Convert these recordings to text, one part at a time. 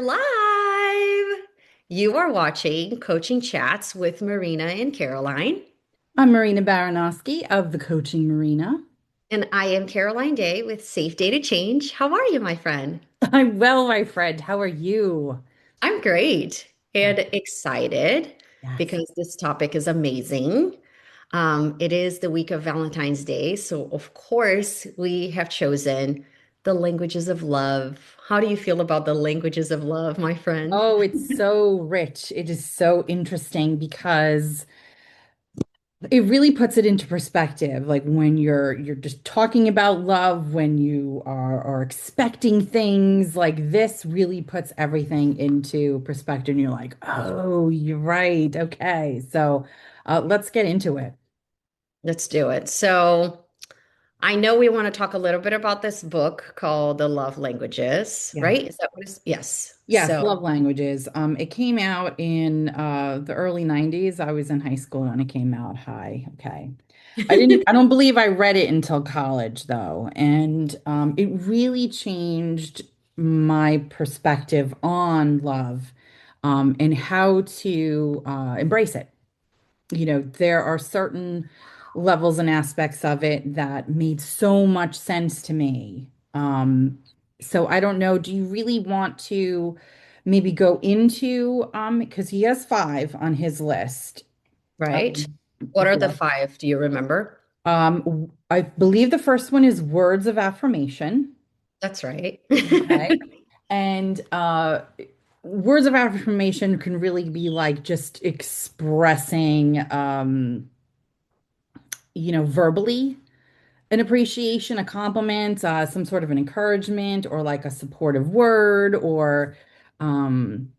live. You are watching Coaching Chats with Marina and Caroline. I'm Marina Baranowski of the Coaching Marina. And I am Caroline Day with Safe Data Change. How are you, my friend? I'm well, my friend. How are you? I'm great and excited Yes. because this topic is amazing. It is the week of Valentine's Day. So, of course, we have chosen the languages of love. How do you feel about the languages of love, my friend? Oh, it's so rich. It is so interesting because it really puts it into perspective. Like when you're just talking about love, when you are expecting things, like this really puts everything into perspective. And you're like, oh, you're right. Okay. So let's get into it. Let's do it. So, I know we want to talk a little bit about this book called The Love Languages, Yeah. right? Is that what it's? Yes. Yes, So, love languages. It came out in the early 90s. I was in high school when it came out. Hi. Okay. I don't believe I read it until college though. And it really changed my perspective on love and how to embrace it. There are certain levels and aspects of it that made so much sense to me. So I don't know, do you really want to maybe go into because he has five on his list. right. Um, What are the yeah. five? Do you remember? I believe the first one is words of affirmation. That's right. Okay. And words of affirmation can really be like just expressing verbally an appreciation, a compliment, some sort of an encouragement, or like a supportive word, or um,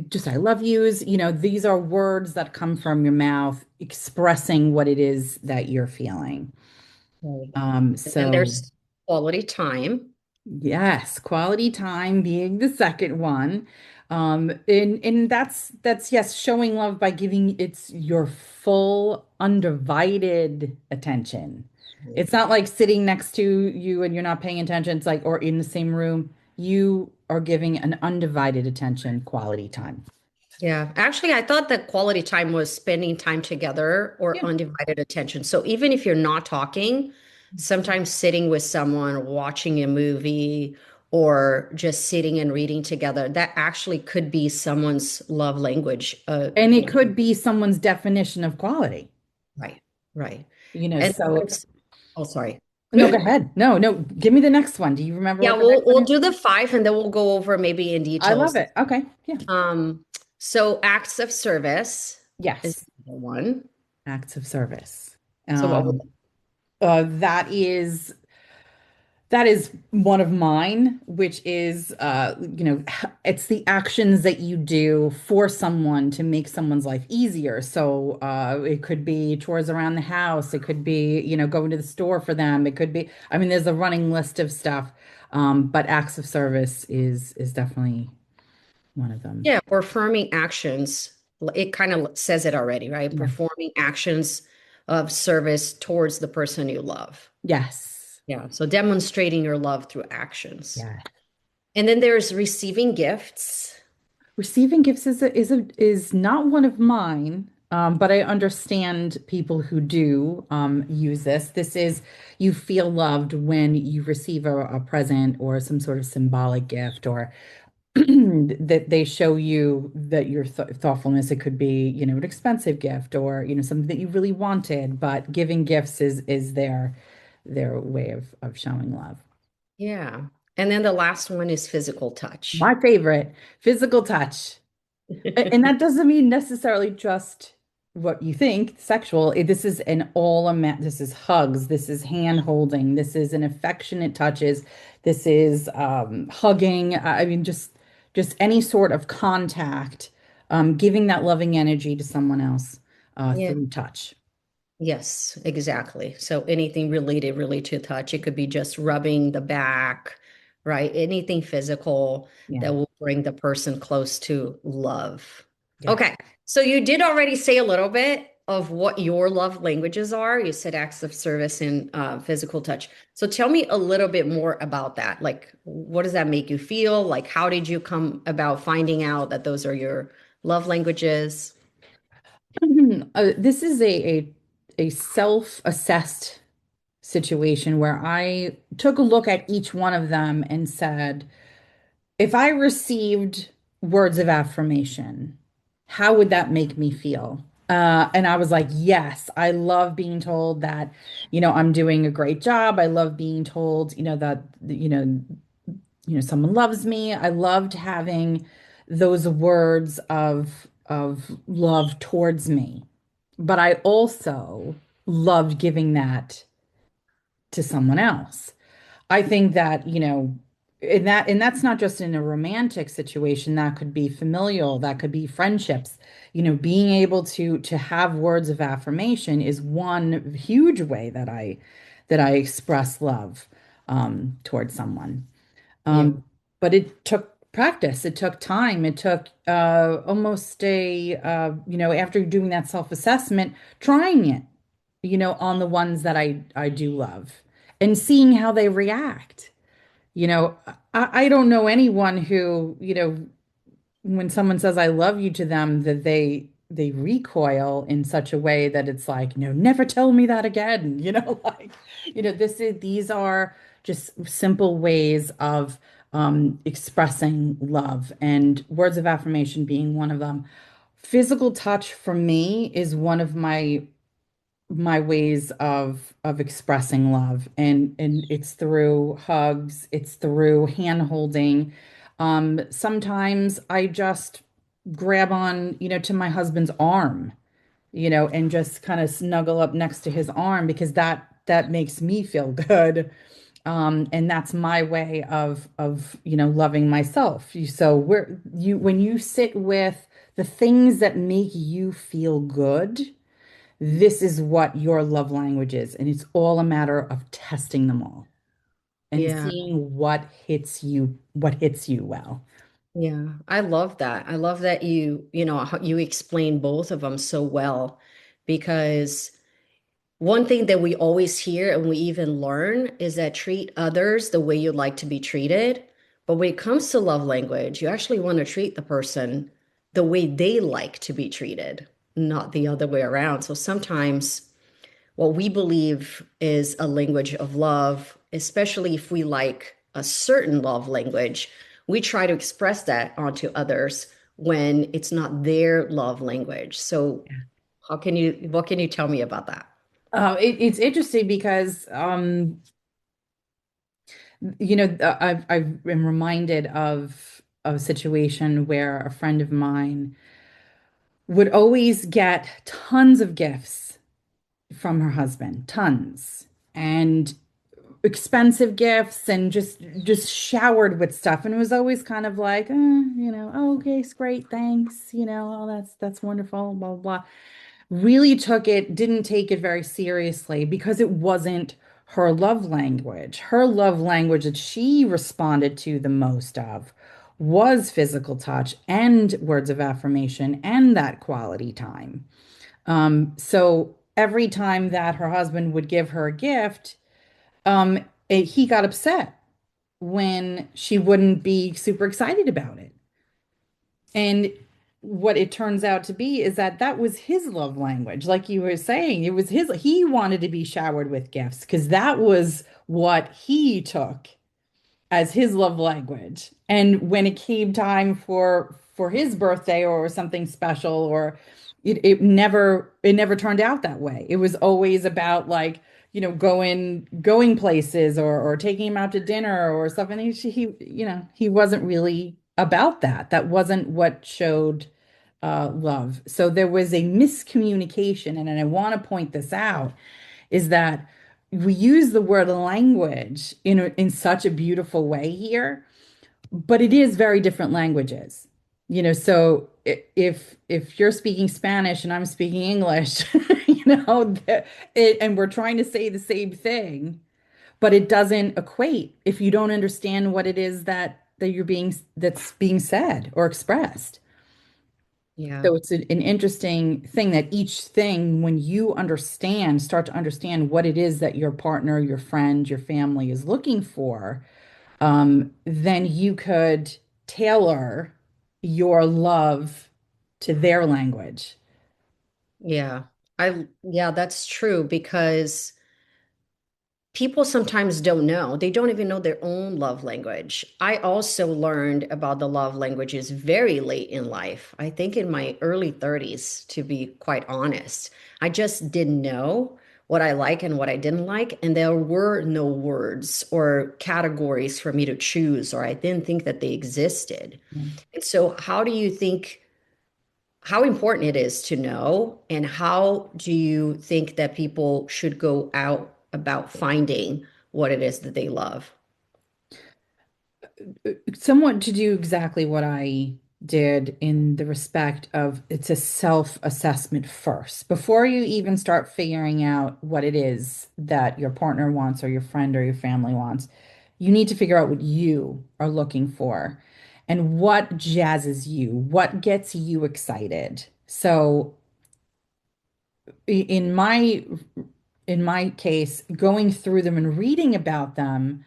just I love yous. These are words that come from your mouth expressing what it is that you're feeling. Right. And then So there's quality time. yes, quality time being the second one. And that's yes, showing love by giving it's your full undivided attention. It's not like sitting next to you and you're not paying attention. It's like, or in the same room, you are giving an undivided attention, quality time. Yeah, actually, I thought that quality time was spending time together or Yeah. undivided attention. So even if you're not talking, sometimes sitting with someone, watching a movie, or just sitting and reading together, that actually could be someone's love language. And it could be someone's definition of quality, Right, right. And so oh, sorry. no, go ahead. No, no, give me the next one. Do you remember Yeah, what the we'll next one we'll is? do the five and then we'll go over maybe in I love details. it. Okay. Yeah. Um, so acts of service is Yes. the one. Acts of service. So what would Um, that is one of mine, which is it's the actions that you do for someone to make someone's life easier. So it could be chores around the house, it could be, going to the store for them. It could be, I mean, there's a running list of stuff. But acts of service is definitely one of them. Yeah, performing actions. It kind of says it already, right? Yeah. Performing actions of service towards the person you love. Yes. Yeah, so demonstrating your love through actions. Yeah. And then there's receiving gifts. Receiving gifts is not one of mine, but I understand people who do use this. This is you feel loved when you receive a present or some sort of symbolic gift, or that they show you that your thoughtfulness. It could be, an expensive gift or, something that you really wanted, but giving gifts is their way of showing love. Yeah. And then the last one is physical touch. My favorite, physical touch. And that doesn't mean necessarily just what you think, sexual. This is an all amount. This is hugs. This is hand holding. This is an affectionate touches. This is hugging. I mean, just any sort of contact, giving that loving energy to someone else Yeah. through touch. Yes, exactly. So anything related really to touch, it could be just rubbing the back, right? Anything physical Yeah. that will bring the person close to love. Yeah. Okay. So you did already say a little bit. of what your love languages are. You said acts of service and physical touch. So tell me a little bit more about that. Like, what does that make you feel? Like, how did you come about finding out that those are your love languages? This is a self-assessed situation where I took a look at each one of them and said, if I received words of affirmation, how would that make me feel? And I was like, yes, I love being told that, I'm doing a great job. I love being told, that, someone loves me. I loved having those words of love towards me. But I also loved giving that to someone else. I think that, and that's not just in a romantic situation, that could be familial, that could be friendships. Being able to have words of affirmation is one huge way that I express love towards someone. Yeah. But it took practice, it took time, it took almost after doing that self-assessment, trying it, on the ones that I do love and seeing how they react. I don't know anyone who, when someone says I love you to them, that they recoil in such a way that it's like, never tell me that again. Like, these are just simple ways of expressing love, and words of affirmation being one of them. Physical touch for me is one of my ways of expressing love, and it's through hugs, it's through hand holding. Sometimes I just grab on, to my husband's arm, and just kind of snuggle up next to his arm because that makes me feel good. And that's my way of loving myself. So when you sit with the things that make you feel good, this is what your love language is. And it's all a matter of testing them all and Yeah. seeing what hits you well. Yeah. I love that. I love that you explain both of them so well because one thing that we always hear and we even learn is that treat others the way you'd like to be treated. But when it comes to love language, you actually want to treat the person the way they like to be treated, not the other way around. So sometimes what we believe is a language of love, especially if we like a certain love language, we try to express that onto others when it's not their love language. So what can you tell me about that? It's interesting because I am reminded of a situation where a friend of mine would always get tons of gifts from her husband, tons, and expensive gifts, and just showered with stuff. And it was always kind of like, oh, okay, it's great, thanks, oh, that's wonderful, blah, blah, blah. Really didn't take it very seriously because it wasn't her love language. Her love language that she responded to the most of was physical touch and words of affirmation and that quality time. So every time that her husband would give her a gift, he got upset when she wouldn't be super excited about it. And what it turns out to be is that that was his love language. Like you were saying, he wanted to be showered with gifts because that was what he took as his love language. And when it came time for his birthday or something special, or it never turned out that way. It was always about, like, going places, or taking him out to dinner or stuff. And he wasn't really about that. That wasn't what showed love. So there was a miscommunication, and I want to point this out, is that we use the word language in such a beautiful way here, but it is very different languages. So if you're speaking Spanish and I'm speaking English, and we're trying to say the same thing, but it doesn't equate if you don't understand what it is that's being said or expressed. Yeah. So it's an interesting thing that each thing, when you understand, start to understand what it is that your partner, your friend, your family is looking for, then you could tailor your love to their language. Yeah. Yeah, that's true because people sometimes don't know. They don't even know their own love language. I also learned about the love languages very late in life. I think in my early 30s, to be quite honest. I just didn't know what I like and what I didn't like. And there were no words or categories for me to choose, or I didn't think that they existed. And so, how do you think? How important it is to know, and how do you think that people should go out about finding what it is that they love? Somewhat to do exactly what I did in the respect of it's a self-assessment first. Before you even start figuring out what it is that your partner wants or your friend or your family wants, you need to figure out what you are looking for and what jazzes you, what gets you excited. So in my case, going through them and reading about them,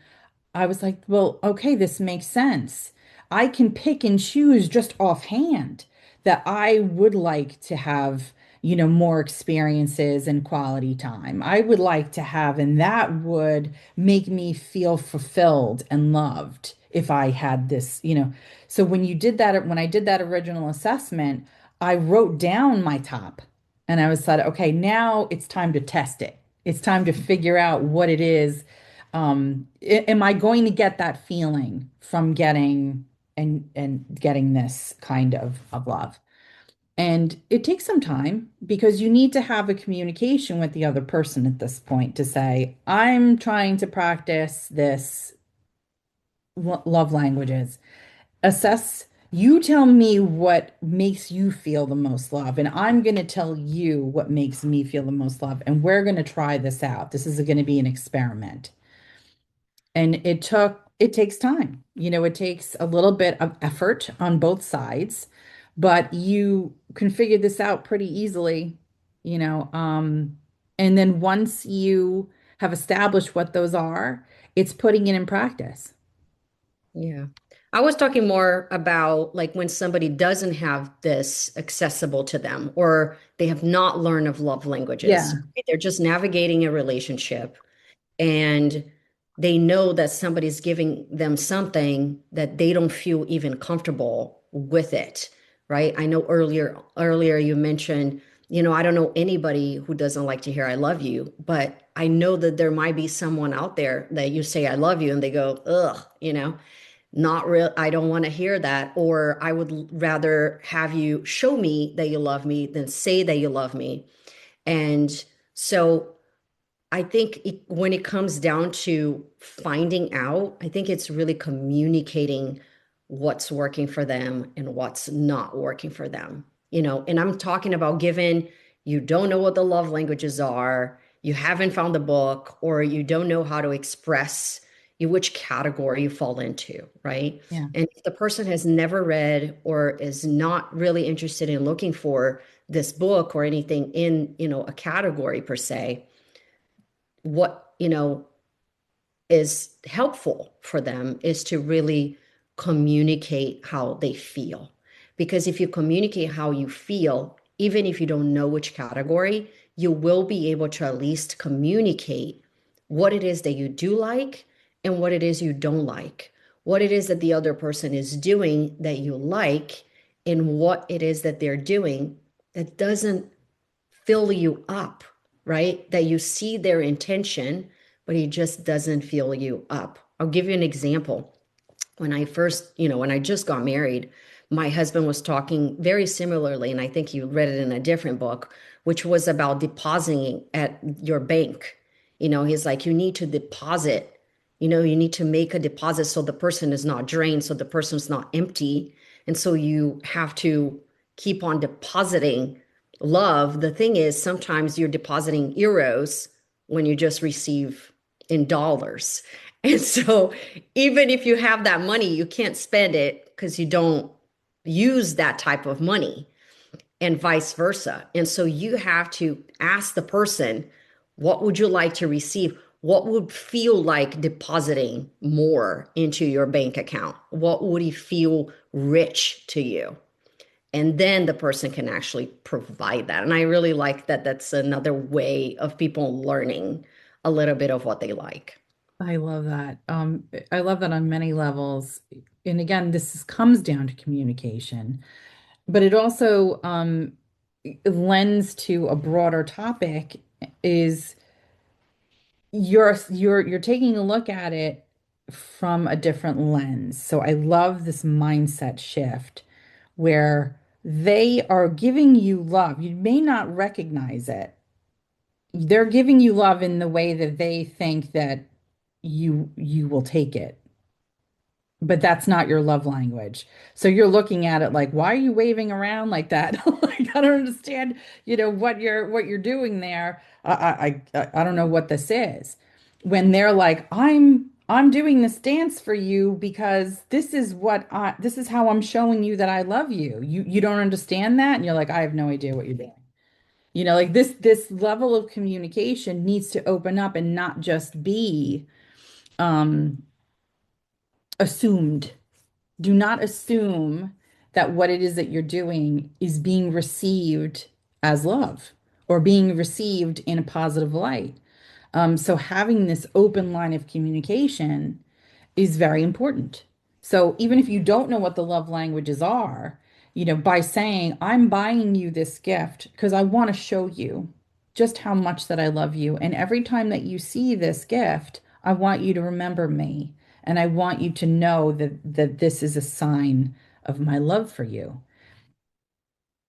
I was like, well, okay, this makes sense. I can pick and choose just offhand that I would like to have, more experiences and quality time. I would like to have, and that would make me feel fulfilled and loved if I had this. So when I did that original assessment, I wrote down my top and I was like, okay, now it's time to test it. It's time to figure out what it is. Am I going to get that feeling from getting getting this kind of love? And it takes some time because you need to have a communication with the other person at this point to say, I'm trying to practice this love languages. Assess, you tell me what makes you feel the most love, and I'm going to tell you what makes me feel the most love, and we're going to try this out. This is going to be an experiment. And it takes time. It takes a little bit of effort on both sides, but you can figure this out pretty easily, you know. And then once you have established what those are, it's putting it in practice. Yeah. I was talking more about like when somebody doesn't have this accessible to them, or they have not learned of love languages. Yeah. Right? They're just navigating a relationship, and they know that somebody's giving them something that they don't feel even comfortable with it, right? I know earlier you mentioned, I don't know anybody who doesn't like to hear I love you, but I know that there might be someone out there that you say I love you and they go, ugh, not real, I don't want to hear that, or I would rather have you show me that you love me than say that you love me. And so I think when it comes down to finding out, I think it's really communicating what's working for them and what's not working for them. And I'm talking about given you don't know what the love languages are, you haven't found the book, or you don't know how to express which category you fall into, right? Yeah. And if the person has never read or is not really interested in looking for this book or anything in, a category per se, what is helpful for them is to really communicate how they feel. Because if you communicate how you feel, even if you don't know which category, you will be able to at least communicate what it is that you do like and what it is you don't like, what it is that the other person is doing that you like, and what it is that they're doing that doesn't fill you up, right? That you see their intention, but he just doesn't fill you up. I'll give you an example. When I just got married, my husband was talking very similarly, and I think you read it in a different book, which was about depositing at your bank. He's like, you need to deposit, you need to make a deposit so the person is not drained, so the person's not empty. And so you have to keep on depositing love. The thing is, sometimes you're depositing euros when you just receive in dollars. And so, even if you have that money, you can't spend it because you don't use that type of money. and vice versa. And so you have to ask the person, what would you like to receive? What would feel like depositing more into your bank account? What would it feel rich to you? And then the person can actually provide that. And I really like that. That's another way of people learning a little bit of what they like. I love that. I love that on many levels. And again, comes down to communication, but it also lends to a broader topic is you're taking a look at it from a different lens. So I love this mindset shift where they are giving you love. You may not recognize it. They're giving you love in the way that they think that you will take it, but that's not your love language. So you're looking at it like, why are you waving around like that? Like, I don't understand, what you're doing there. I don't know what this is. When they're like, I'm doing this dance for you because this is how I'm showing you that I love you. You don't understand that, and you're like, I have no idea what you're doing. Like this level of communication needs to open up and not just be um assumed. Do not assume that what it is that you're doing is being received as love or being received in a positive light. So having this open line of communication is very important. So even if you don't know what the love languages are, by saying, I'm buying you this gift because I want to show you just how much that I love you. And every time that you see this gift, I want you to remember me. And I want you to know that this is a sign of my love for you.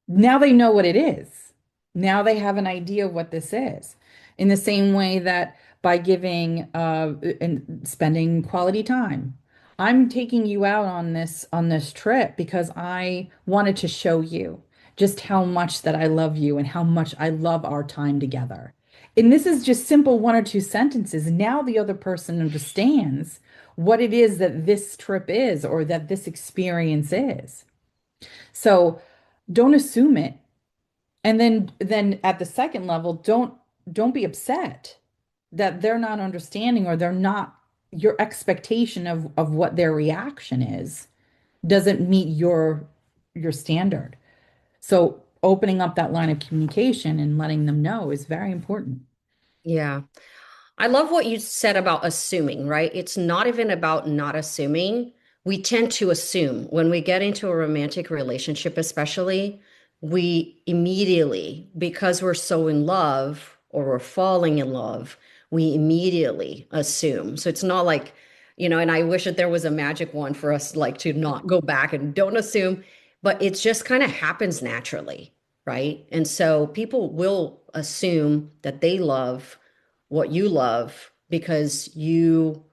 Now they know what it is. Now they have an idea of what this is. In the same way that by giving and spending quality time. I'm taking you out on this trip because I wanted to show you just how much that I love you and how much I love our time together. And this is just simple one or two sentences. Now the other person understands what it is that this trip is or that this experience is. So don't assume it. And then at the second level, don't be upset that they're not understanding or they're not your expectation of what their reaction is doesn't meet your standard. So opening up that line of communication and letting them know is very important. Yeah. I love what you said about assuming, right? It's not even about not assuming. We tend to assume when we get into a romantic relationship, especially, we immediately, because we're so in love or we're falling in love, we immediately assume. So it's not like, and I wish that there was a magic one for us like to not go back and don't assume, but it just kind of happens naturally, right? And so people will assume that they love what you love because you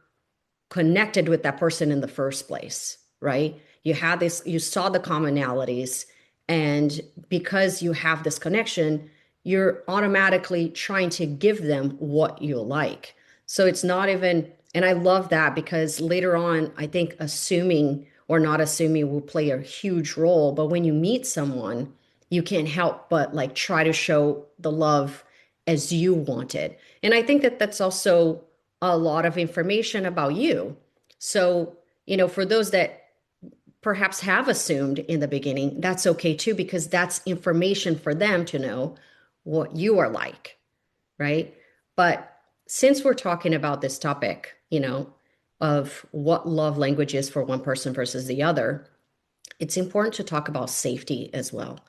connected with that person in the first place, right? You had this, you saw the commonalities, and because you have this connection, you're automatically trying to give them what you like. So it's not even, and I love that because later on, I think assuming or not assuming will play a huge role. But when you meet someone, you can't help but like try to show the love as you want it. And I think that that's also a lot of information about you. So, for those that perhaps have assumed in the beginning, that's okay too, because that's information for them to know what you are like, right? But since we're talking about this topic, of what love language is for one person versus the other, it's important to talk about safety as well,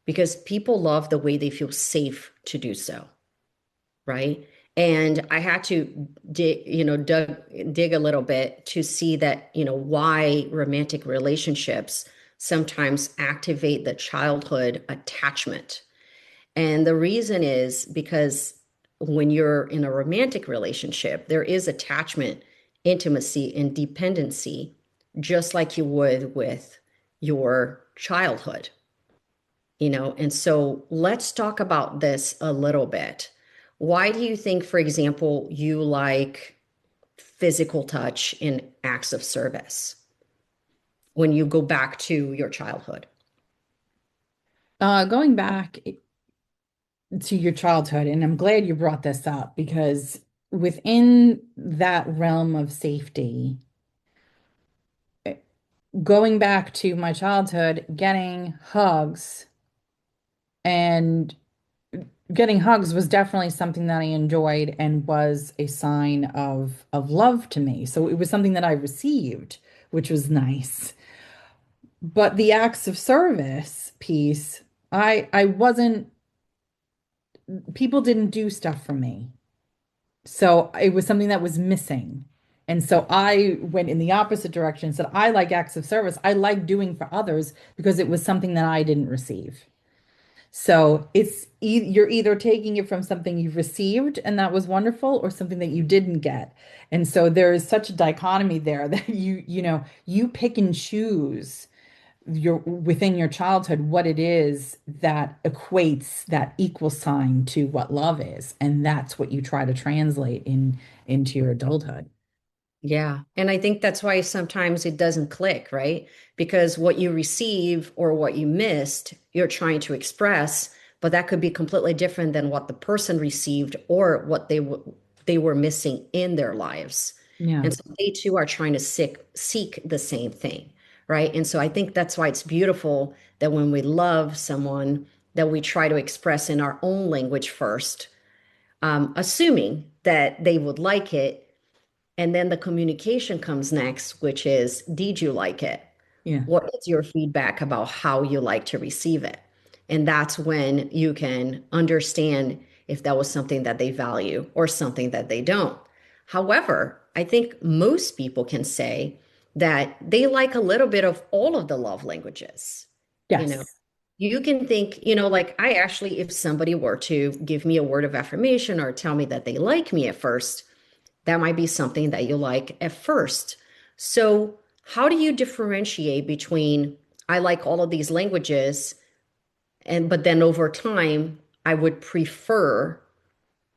because people love the way they feel safe to do so, right? And I had to dig a little bit to see that, why romantic relationships sometimes activate the childhood attachment. And the reason is because when you're in a romantic relationship, there is attachment, intimacy, and dependency, just like you would with your childhood, and so let's talk about this a little bit. Why do you think, for example, you like physical touch in acts of service when you go back to your childhood? Going back to your childhood, and I'm glad you brought this up because within that realm of safety, eh, going back to my childhood, and getting hugs was definitely something that I enjoyed and was a sign of love to me. So it was something that I received, which was nice. But the acts of service piece, I wasn't people didn't do stuff for me. So it was something that was missing. And so I went in the opposite direction and said, I like acts of service. I like doing for others because it was something that I didn't receive. So you're either taking it from something you've received and that was wonderful or something that you didn't get. And so there is such a dichotomy there that you pick and choose your within your childhood what it is that equates that equal sign to what love is, and that's what you try to translate into your adulthood. Yeah. And I think that's why sometimes it doesn't click, right? Because what you receive or what you missed, you're trying to express, but that could be completely different than what the person received or what they were missing in their lives. Yeah. And so they too are trying to seek the same thing, right? And so I think that's why it's beautiful that when we love someone, that we try to express in our own language first, assuming that they would like it, and then the communication comes next, which is, did you like it? Yeah. What is your feedback about how you like to receive it? And that's when you can understand if that was something that they value or something that they don't. However, I think most people can say that they like a little bit of all of the love languages. You know, Yes. you can think, like I actually, if somebody were to give me a word of affirmation or tell me that they like me at first, that might be something that you like at first. So, how do you differentiate between I like all of these languages and but then over time I would prefer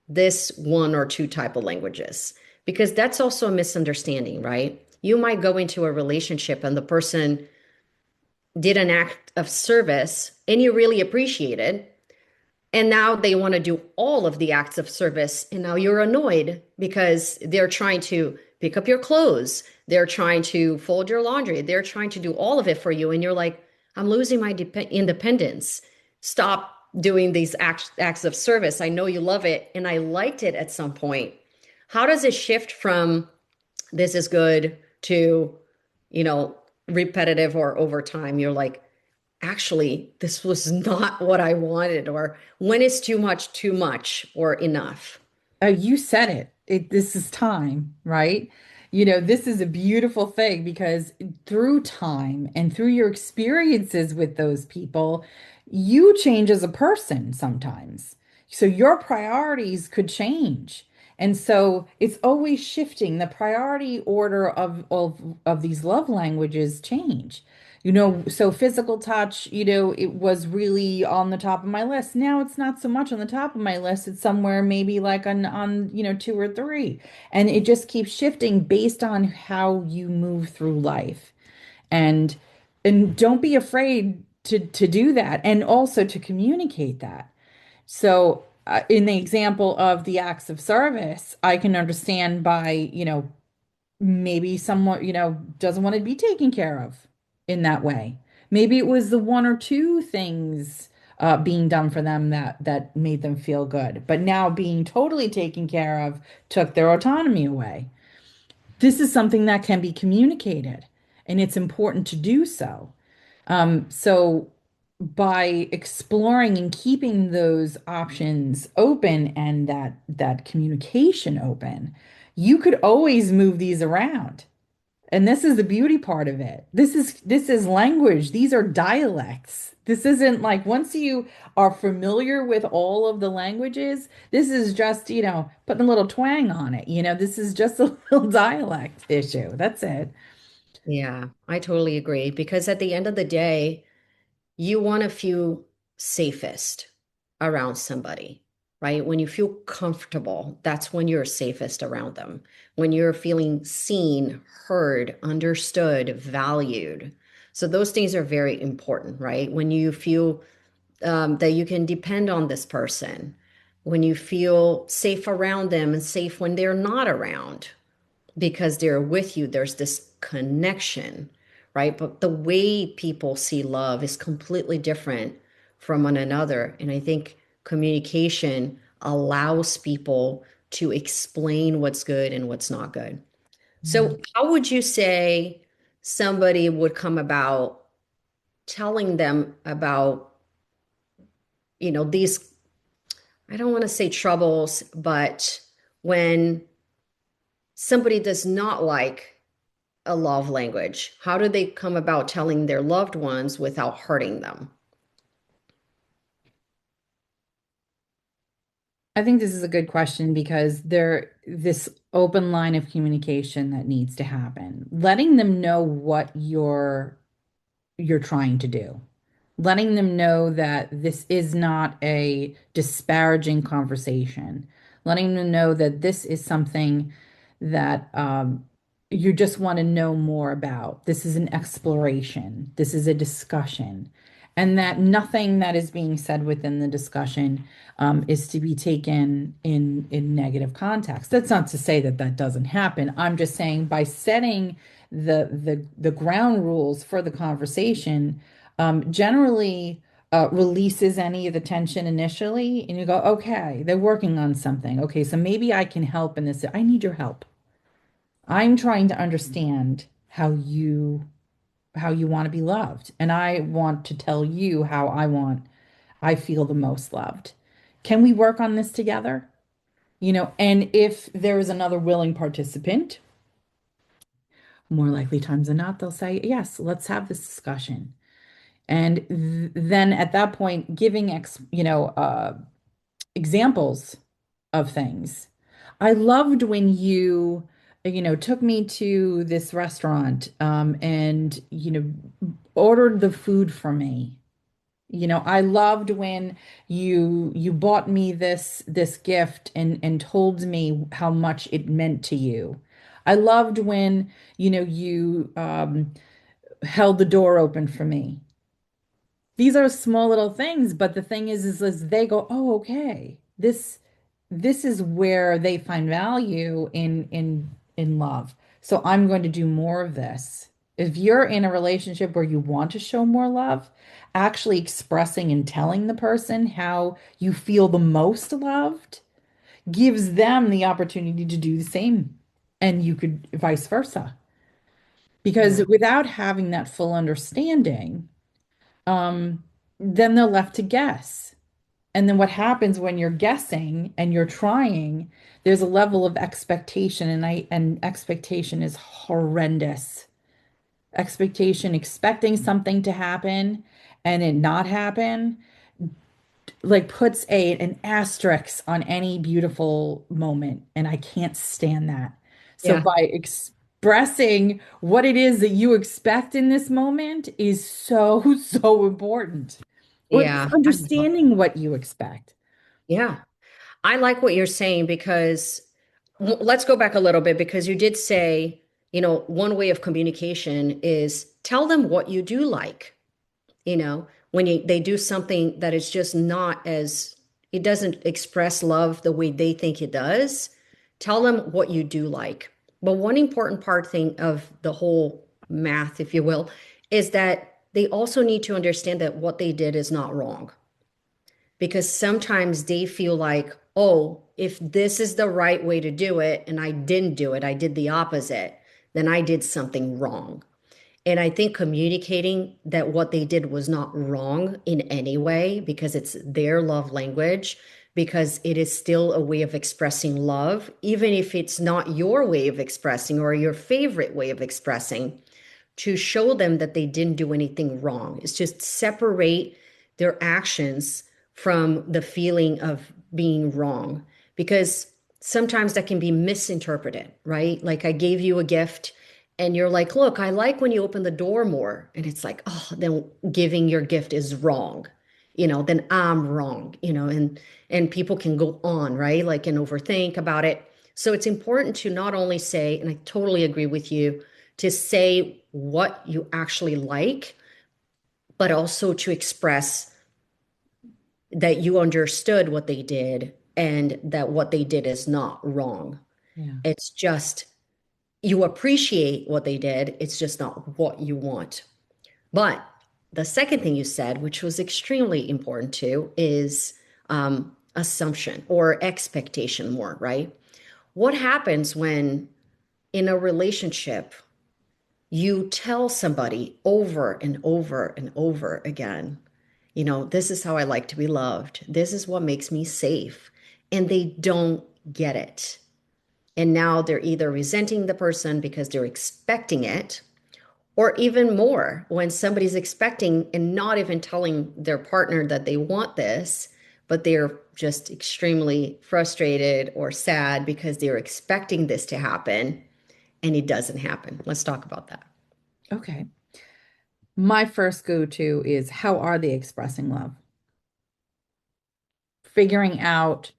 this one or two type of languages? Because that's also a misunderstanding, right? You might go into a relationship and the person did an act of service and you really appreciate it, and now they want to do all of the acts of service. And now you're annoyed because they're trying to pick up your clothes. They're trying to fold your laundry. They're trying to do all of it for you. And you're like, I'm losing my independence. Stop doing these acts of service. I know you love it. And I liked it at some point. How does it shift from this is good to, you know, repetitive or over time? You're like, actually, this was not what I wanted, or when is too much, or enough. You said it. This is time, right? This is a beautiful thing because through time and through your experiences with those people, you change as a person sometimes. So your priorities could change. And so it's always shifting. The priority order of these love languages change. So physical touch, it was really on the top of my list. Now it's not so much on the top of my list. It's somewhere maybe like on two or three. And it just keeps shifting based on how you move through life. And and don't be afraid to do that and also to communicate that. So in the example of the acts of service, I can understand by, maybe someone, doesn't want to be taken care of in that way. Maybe it was the one or two things being done for them that made them feel good. But now being totally taken care of took their autonomy away. This is something that can be communicated, and it's important to do so. So by exploring and keeping those options open and that communication open, you could always move these around. And this is the beauty part of it. This is language. These are dialects. This isn't like once you are familiar with all of the languages, this is just, putting a little twang on it. This is just a little dialect issue. That's it. Yeah, I totally agree. Because at the end of the day, you want to feel safest around somebody, right? When you feel comfortable, that's when you're safest around them. When you're feeling seen, heard, understood, valued. So those things are very important, right? When you feel that you can depend on this person, when you feel safe around them and safe when they're not around because they're with you. There's this connection, right? But the way people see love is completely different from one another. And I think communication allows people to explain what's good and what's not good. So, how would you say somebody would come about telling them about, these, I don't want to say troubles, but when somebody does not like a love language, how do they come about telling their loved ones without hurting them? I think this is a good question because this open line of communication that needs to happen, letting them know what you're trying to do, letting them know that this is not a disparaging conversation, letting them know that this is something that you just want to know more about. This is an exploration, this is a discussion, and that nothing that is being said within the discussion is to be taken in negative context. That's not to say that that doesn't happen. I'm just saying by setting the ground rules for the conversation generally releases any of the tension initially, and you go, okay, they're working on something. Okay, so maybe I can help in this. I need your help. I'm trying to understand how you want to be loved, and I want to tell you how I feel the most loved. Can we work on this together? And if there is another willing participant, more likely times than not, they'll say, yes, let's have this discussion. And then at that point, giving examples of things. I loved when you took me to this restaurant, and ordered the food for me. I loved when you bought me this gift and told me how much it meant to you. I loved when you held the door open for me. These are small little things, but the thing is they go, oh, okay, this is where they find value in love. So I'm going to do more of this. If you're in a relationship where you want to show more love, actually expressing and telling the person how you feel the most loved gives them the opportunity to do the same. And you could vice versa. Because Yeah. without having that full understanding, um, then they're left to guess. And then what happens when you're guessing and you're trying, there's a level of expectation, and expectation is horrendous. Expectation, expecting something to happen and it not happen, like puts an asterisk on any beautiful moment, and I can't stand that. So Yeah. by expressing what it is that you expect in this moment is so so important, or just Yeah. understanding what you expect. Yeah. I like what you're saying because let's go back a little bit because you did say, one way of communication is tell them what you do like. When they do something that is just not as, it doesn't express love the way they think it does, tell them what you do like. But one important part thing of the whole math, if you will, is that they also need to understand that what they did is not wrong, because sometimes they feel like, oh, if this is the right way to do it and I didn't do it, I did the opposite, then I did something wrong. And I think communicating that what they did was not wrong in any way, because it's their love language, because it is still a way of expressing love, even if it's not your way of expressing or your favorite way of expressing, to show them that they didn't do anything wrong. It's just separate their actions from the feeling of being wrong, because sometimes that can be misinterpreted, right? Like I gave you a gift and you're like, look, I like when you open the door more. And it's like, oh, then giving your gift is wrong. Then I'm wrong, and people can go on, right? Like, and overthink about it. So it's important to not only say, and I totally agree with you, to say what you actually like, but also to express that you understood what they did and that what they did is not wrong. Yeah. It's just you appreciate what they did, it's just not what you want. But the second thing you said, which was extremely important too, is assumption or expectation more, right? What happens when in a relationship you tell somebody over and over and over again, this is how I like to be loved. This is what makes me safe. And they don't get it. And now they're either resenting the person because they're expecting it, or even more, when somebody's expecting and not even telling their partner that they want this, but they're just extremely frustrated or sad because they're expecting this to happen and it doesn't happen. Let's talk about that. Okay. My first go-to is how are they expressing love? Figuring out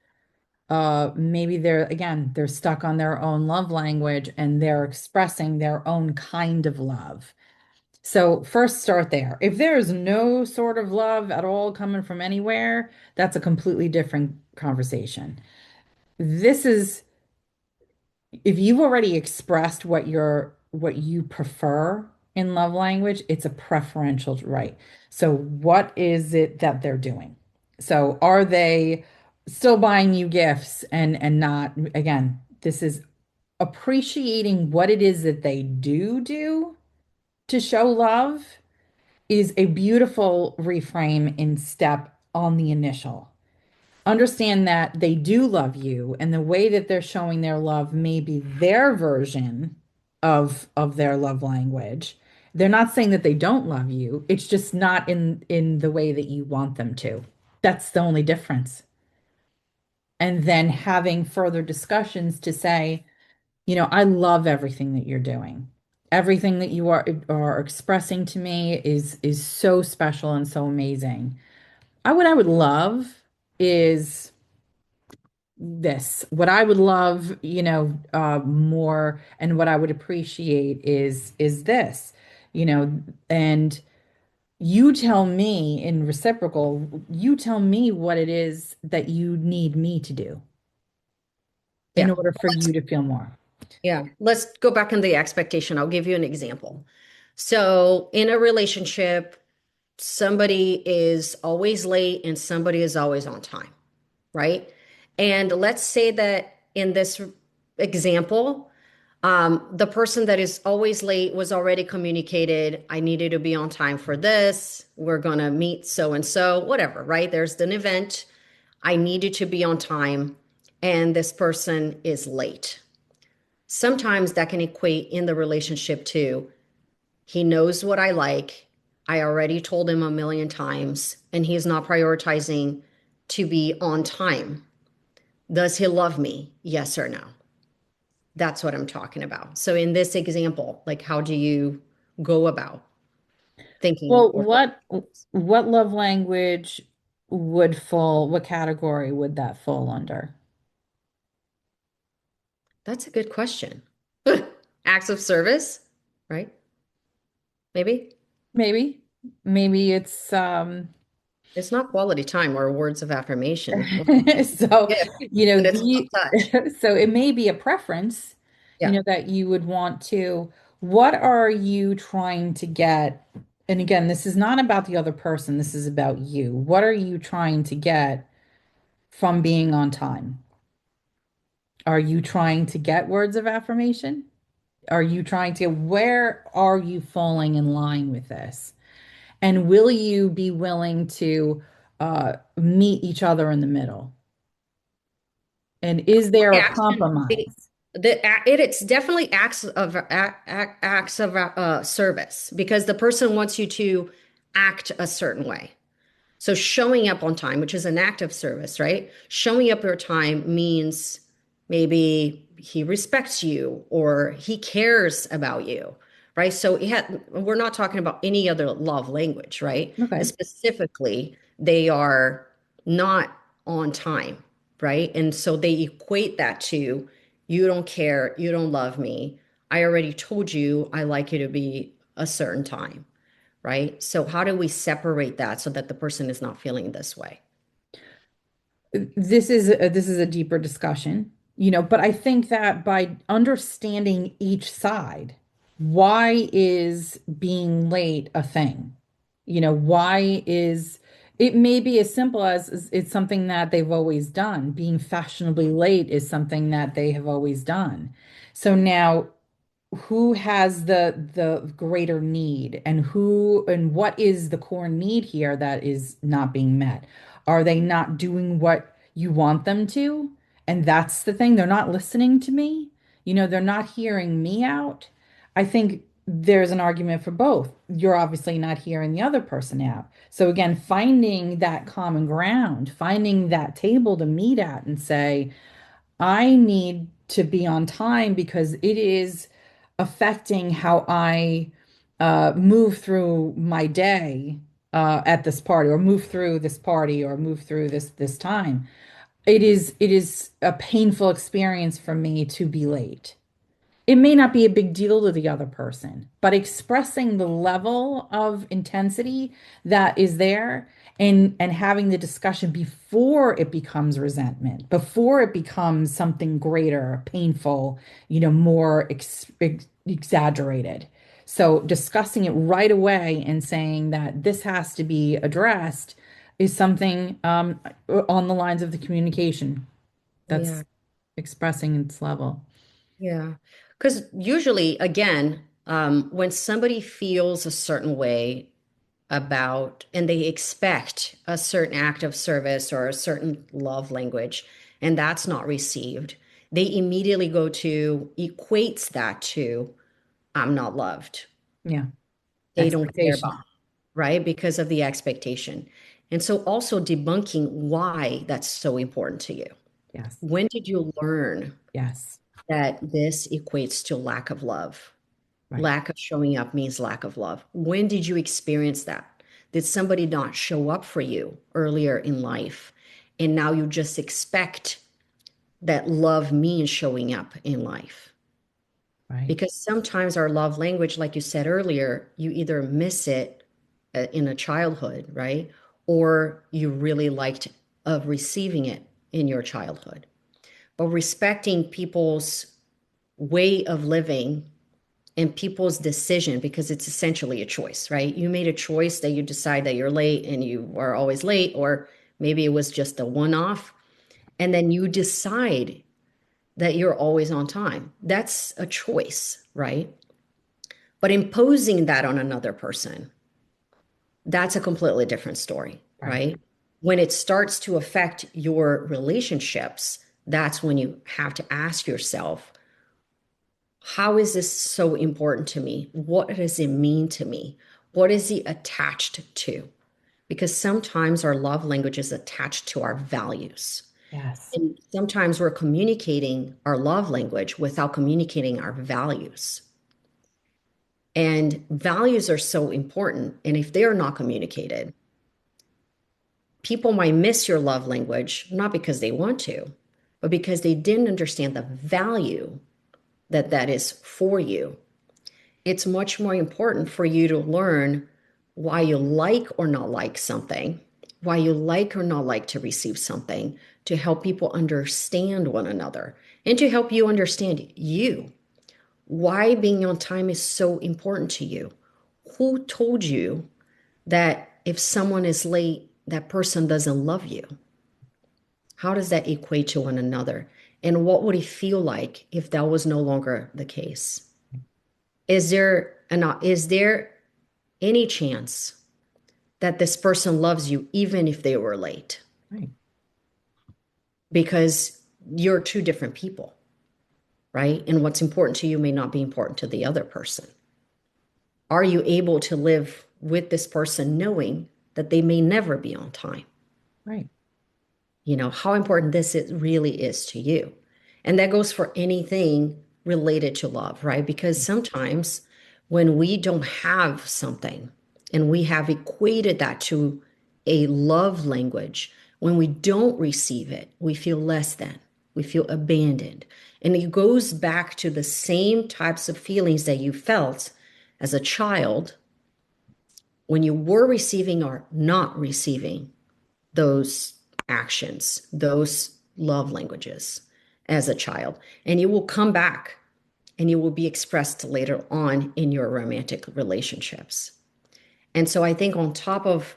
maybe they're stuck on their own love language and they're expressing their own kind of love. So first start there. If there's no sort of love at all coming from anywhere, that's a completely different conversation. This is if you've already expressed what you prefer in love language, it's a preferential right. So what is it that they're doing? So are they still buying you gifts and not, again, this is appreciating what it is that they do to show love is a beautiful reframe in step on the initial. Understand that they do love you, and the way that they're showing their love may be their version of their love language. They're not saying that they don't love you. It's just not in the way that you want them to. That's the only difference. And then having further discussions to say, I love everything that you're doing. Everything that you are expressing to me is so special and so amazing. What I would love is this. What I would love, more and what I would appreciate is this, and you tell me in reciprocal, you tell me what it is that you need me to do in Yeah. order for you to feel more. Yeah. Let's go back in the expectation. I'll give you an example. So, in a relationship, somebody is always late and somebody is always on time, right? And let's say that in this example, the person that is always late was already communicated, I needed to be on time for this. We're going to meet so and so, whatever, right? There's an event. I needed to be on time, and this person is late. Sometimes that can equate in the relationship to he knows what I like. I already told him a million times, and he's not prioritizing to be on time. Does he love me? Yes or no? That's what I'm talking about. So, in this example, like, how do you go about thinking Well, or what love language what category would that fall under? that's a good question. Acts of service, right? Maybe Maybe. Maybe it's it's not quality time or words of affirmation or so, gift, but it's the soft touch. so it may be a preference, Yeah. that you would want to. What are you trying to get? And again, this is not about the other person, this is about you. What are you trying to get from being on time? Are you trying to get words of affirmation? Are you trying to, where are you falling in line with this? And will you be willing to meet each other in the middle? And is there a Action. compromise? It's definitely acts of service because the person wants you to act a certain way. So showing up on time, which is an act of service, right? Showing up your time means maybe he respects you or he cares about you, right? So we're not talking about any other love language, right? Okay. Specifically, they are not on time, right? And so they equate that to you don't care, you don't love me. I already told you I like you to be a certain time, right? So how do we separate that so that the person is not feeling this way? this is a deeper discussion, but I think that by understanding each side, why is being late a thing? Why is it may be as simple as it's something that they've always done. Being fashionably late is something that they have always done. So now who has the greater need, and what is the core need here that is not being met? Are they not doing what you want them to? And that's the thing. They're not listening to me. They're not hearing me out. I think there's an argument for both. You're obviously not hearing the other person out. So again, finding that common ground, finding that table to meet at and say, I need to be on time because it is affecting how I move through my day at this party, or move through this party, or move through this time. It is a painful experience for me to be late. It may not be a big deal to the other person, but expressing the level of intensity that is there, and having the discussion before it becomes resentment, before it becomes something greater, painful, more exaggerated. So discussing it right away and saying that this has to be addressed is something on the lines of the communication Yeah. that's expressing its level. Yeah. Because usually, again, when somebody feels a certain way about and they expect a certain act of service or a certain love language, and that's not received, they immediately go to equates that to I'm not loved. Yeah. They don't care about, Expectation. right? Because of the expectation. And so also debunking why that's so important to you. Yes. When did you learn Yes. that this equates to lack of love? Right. Lack of showing up means lack of love. When did you experience that? Did somebody not show up for you earlier in life? And now you just expect that love means showing up in life. Right. Because sometimes our love language, like you said earlier, you either miss it in a childhood, right? Or you really liked of receiving it in your childhood. But respecting people's way of living and people's decision, because it's essentially a choice, right? You made a choice that you decide that you're late and you are always late, or maybe it was just a one off, and then you decide that you're always on time. That's a choice, right? But imposing that on another person, that's a completely different story, Right. right? When it starts to affect your relationships, that's when you have to ask yourself, how is this so important to me? What does it mean to me? What is he attached to? Because sometimes our love language is attached to our values. Yes. And sometimes we're communicating our love language without communicating our values. And values are so important. And if they are not communicated, people might miss your love language, not because they want to, but because they didn't understand the value that that is for you. It's much more important for you to learn why you like or not like something, why you like or not like to receive something, to help people understand one another and to help you understand you. Why being on time is so important to you. Who told you that if someone is late, that person doesn't love you? How does that equate to one another? And what would it feel like if that was no longer the case? Is there any chance that this person loves you even if they were late? Right. Because you're two different people, right? And what's important to you may not be important to the other person. Are you able to live with this person knowing that they may never be on time? Right. How important this really is to you. And that goes for anything related to love, right? Because sometimes when we don't have something and we have equated that to a love language, when we don't receive it, we feel less than, we feel abandoned. And it goes back to the same types of feelings that you felt as a child when you were receiving or not receiving those actions, those love languages as a child, and it will come back and it will be expressed later on in your romantic relationships. And so I think on top of,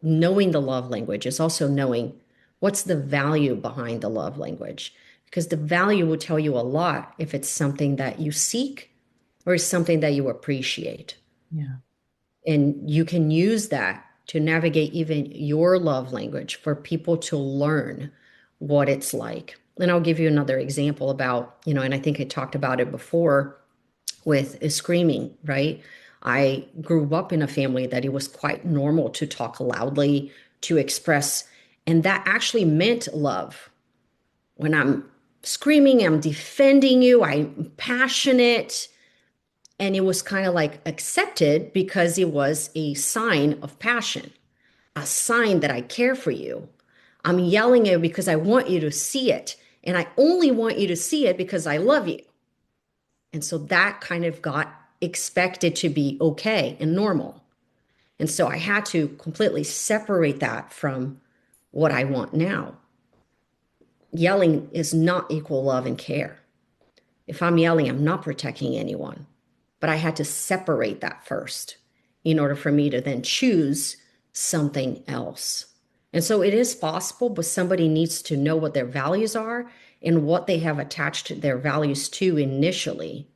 knowing the love language is also knowing what's the value behind the love language, because the value will tell you a lot if it's something that you seek or is something that you appreciate. Yeah. And you can use that to navigate even your love language for people to learn what it's like. And I'll give you another example about, and I think I talked about it before with screaming, right? I grew up in a family that it was quite normal to talk loudly, to express, and that actually meant love. When I'm screaming, I'm defending you, I'm passionate, and it was kind of like accepted because it was a sign of passion, a sign that I care for you. I'm yelling at you because I want you to see it. And I only want you to see it because I love you. And so that kind of got expected to be okay and normal. And so I had to completely separate that from what I want now. Yelling is not equal love and care. If I'm yelling, I'm not protecting anyone. But I had to separate that first in order for me to then choose something else. And so it is possible, but somebody needs to know what their values are and what they have attached their values to initially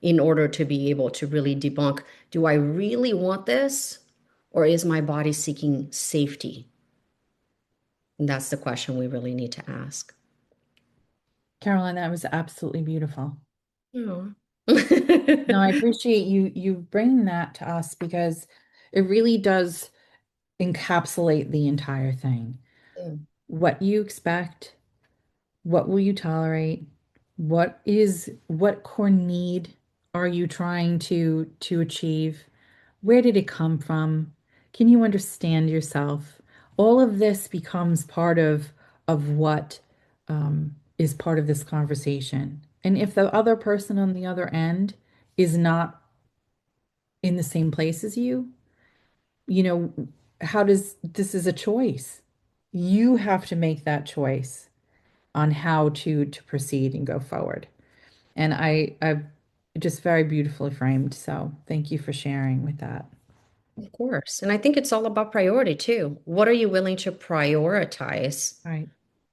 in order to be able to really debunk, do I really want this? Or is my body seeking safety? And that's the question we really need to ask. Caroline, that was absolutely beautiful. Yeah. No, I appreciate you bringing that to us because it really does encapsulate the entire thing. Yeah, What you expect, what will you tolerate? What core need are you trying to achieve? Where did it come from? Can you understand yourself? All of this becomes part of what is part of this conversation. And if the other person on the other end is not in the same place as you, you know, how does this is a choice. You have to make that choice on how to proceed and go forward. And I just very beautifully framed. So thank you for sharing with that. of course. And I think it's all about priority too. What are you willing to prioritize Right.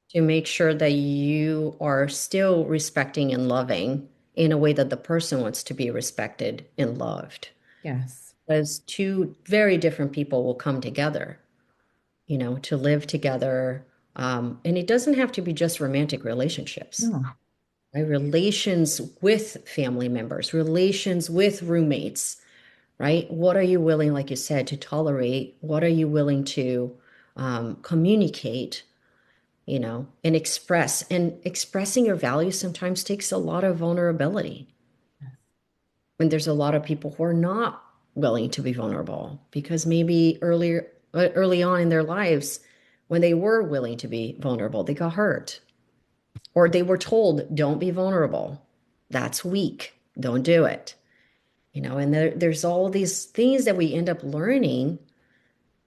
to make sure that you are still respecting and loving in a way that the person wants to be respected and loved? Yes. Because two very different people will come together, to live together. And it doesn't have to be just romantic relationships, No. right? Relations with family members, relations with roommates, right? What are you willing, like you said, to tolerate? What are you willing to communicate, and express? And expressing your values sometimes takes a lot of vulnerability. And there's a lot of people who are not willing to be vulnerable because maybe early on in their lives, when they were willing to be vulnerable, they got hurt or they were told, don't be vulnerable. That's weak. Don't do it. And there's all these things that we end up learning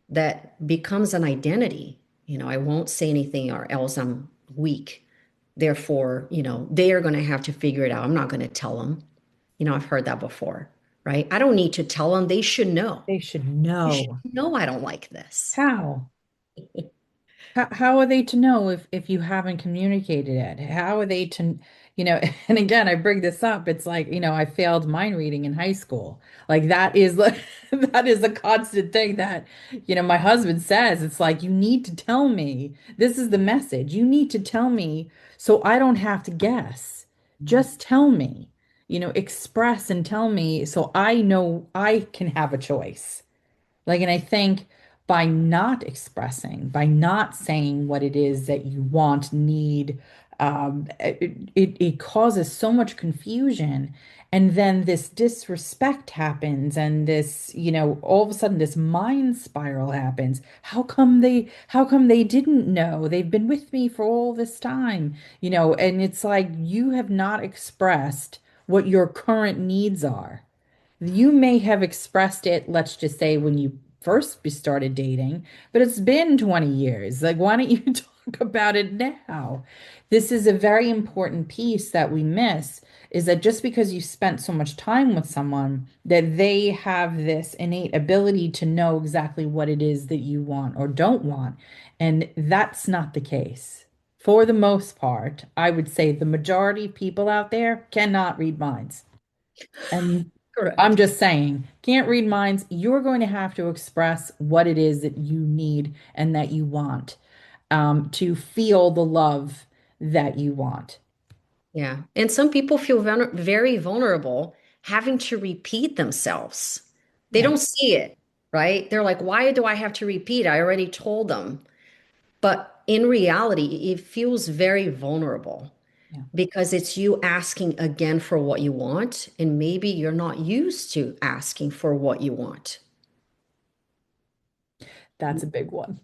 that becomes an identity. I won't say anything or else I'm weak. Therefore, they are going to have to figure it out. I'm not going to tell them. I've heard that before, right? I don't need to tell them. They should know. They should You should know. know I don't like this. How? How are they to know if you haven't communicated it? How are they to, and again, I bring this up. It's like, I failed mind reading in high school. Like that is that is a constant thing that, my husband says. It's like you need to tell me. This is the message. You need to tell me so I don't have to guess. Just tell me. Express and tell me so I know I can have a choice. Like, and I think by not expressing, by not saying what it is that you want, need, it causes so much confusion. And then this disrespect happens, and this, all of a sudden this mind spiral happens. How come they didn't know? They've been with me for all this time, and it's like you have not expressed what your current needs are. You may have expressed it, let's just say, when you first started dating, but it's been 20 years. Like, why don't you talk? talk about it now. This is a very important piece that we miss is that just because you spent so much time with someone, that they have this innate ability to know exactly what it is that you want or don't want. And that's not the case. For the most part, I would say the majority of people out there cannot read minds. And I'm Correct. just saying, can't read minds. You're going to have to express what it is that you need and that you want to feel the love that you want. Yeah. And some people feel very vulnerable having to repeat themselves. They Yeah, don't see it, right? They're like, why do I have to repeat? I already told them. But in reality, it feels very vulnerable yeah, because it's you asking again for what you want. And maybe you're not used to asking for what you want. that's a big one.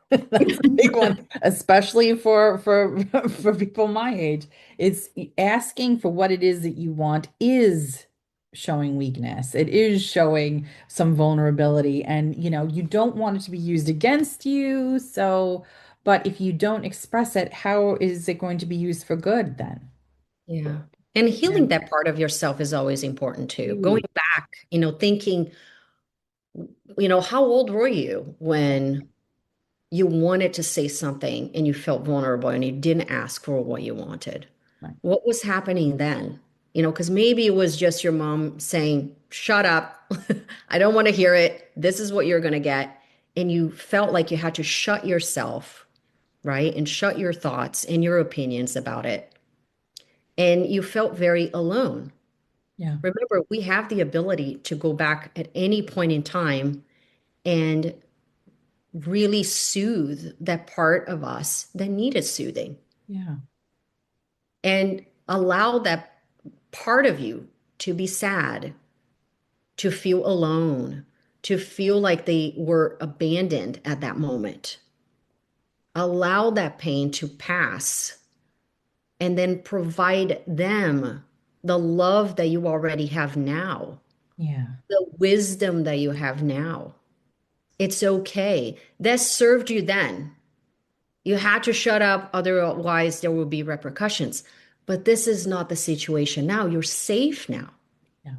That's a big one, especially for for people my age. It's asking for what it is that you want is showing weakness. It is showing some vulnerability, and you don't want it to be used against you. So, but if you don't express it, how is it going to be used for good then? Yeah. And Yeah. healing that part of yourself is always important too. Going Ooh, back, thinking, how old were you when you wanted to say something and you felt vulnerable and you didn't ask for what you wanted? right. What was happening then? Because maybe it was just your mom saying, shut up. I don't want to hear it. This is what you're going to get. And you felt like you had to shut yourself, right? And shut your thoughts and your opinions about it. And you felt very alone. Yeah. Remember, we have the ability to go back at any point in time and really soothe that part of us that needed soothing Yeah. and allow that part of you to be sad, to feel alone, to feel like they were abandoned at that moment. Allow that pain to pass and then provide them the love that you already have now, Yeah. the wisdom that you have now. It's okay. That served you then. You had to shut up, otherwise, there will be repercussions. But this is not the situation now. You're safe now. Yeah.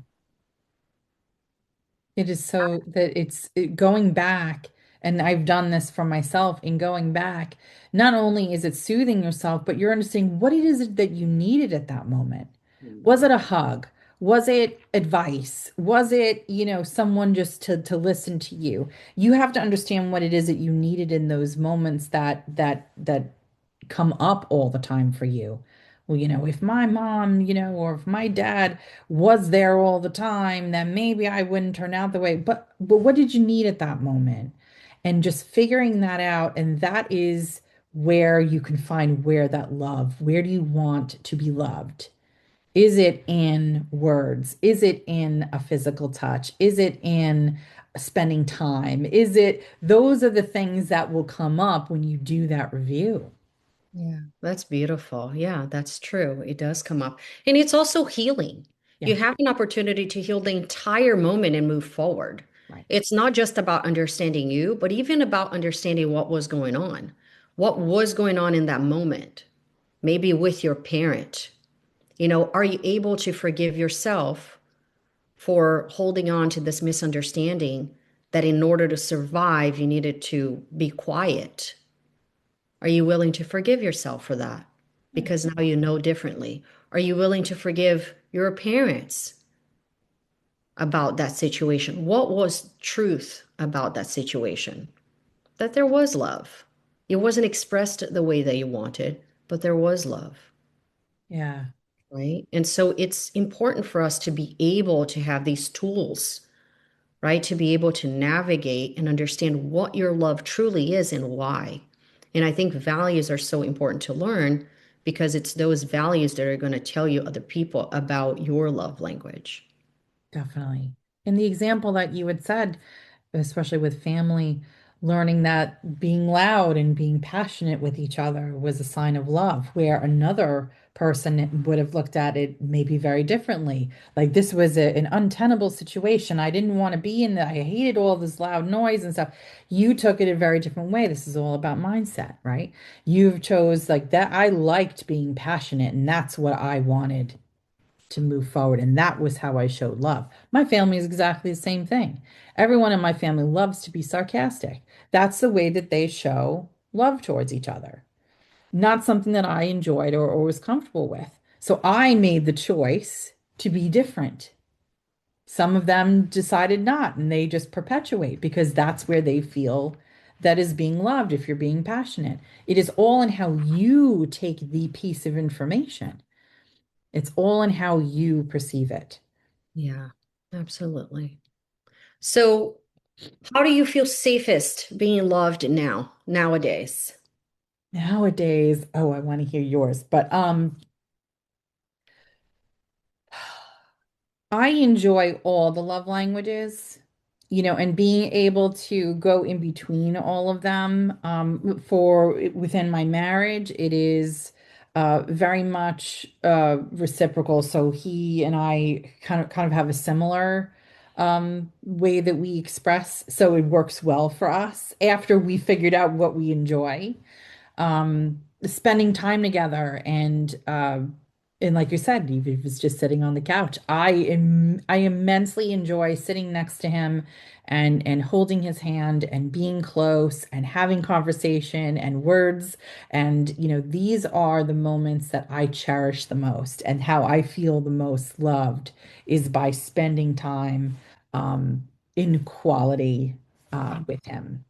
It is so that going back, and I've done this for myself in going back, not only is it soothing yourself, but you're understanding what it is that you needed at that moment. Was it a hug? Was it advice? Was it, someone just to listen to you? You have to understand what it is that you needed in those moments that come up all the time for you. Well, if my mom, or if my dad was there all the time, then maybe I wouldn't turn out the way. But what did you need at that moment? And just figuring that out, and that is where you can find where that love, where do you want to be loved? Is it in words? Is it in a physical touch? Is it in spending time? Those are the things that will come up when you do that review. Yeah, that's beautiful. Yeah, that's true. It does come up. And it's also healing. Yeah, You have an opportunity to heal the entire moment and move forward. right. It's not just about understanding you, but even about understanding what was going on. What was going on in that moment? Maybe with your parent. Are you able to forgive yourself for holding on to this misunderstanding that in order to survive, you needed to be quiet? Are you willing to forgive yourself for that? Yeah, Because now you know differently. Are you willing to forgive your parents about that situation? What was truth about that situation? That there was love. It wasn't expressed the way that you wanted, but there was love, yeah, right? And so it's important for us to be able to have these tools, right? To be able to navigate and understand what your love truly is and why. And I think values are so important to learn because it's those values that are going to tell you other people about your love language. definitely. In the example that you had said, especially with family. learning that being loud and being passionate with each other was a sign of love, where another person would have looked at it maybe very differently. Like this was an untenable situation. I didn't want to be in that. I hated all this loud noise and stuff. You took it a very different way. This is all about mindset, right? You've chose like that. I liked being passionate, and that's what I wanted to move forward. And that was how I showed love. My family is exactly the same thing. Everyone in my family loves to be sarcastic. That's the way that they show love towards each other. Not something that I enjoyed or was comfortable with. So I made the choice to be different. Some of them decided not, and they just perpetuate because that's where they feel that is being loved if you're being passionate. It is all in how you take the piece of information. It's all in how you perceive it. Yeah, absolutely. So, how do you feel safest being loved nowadays? Nowadays, oh, I want to hear yours, but I enjoy all the love languages, and being able to go in between all of them. For within my marriage, it is very much reciprocal. So he and I kind of have a similar way that we express. So it works well for us after we figured out what we enjoy. Spending time together and like you said, even if it's just sitting on the couch, I immensely enjoy sitting next to him and holding his hand and being close and having conversation and words. And these are the moments that I cherish the most, and how I feel the most loved is by spending time in quality with him.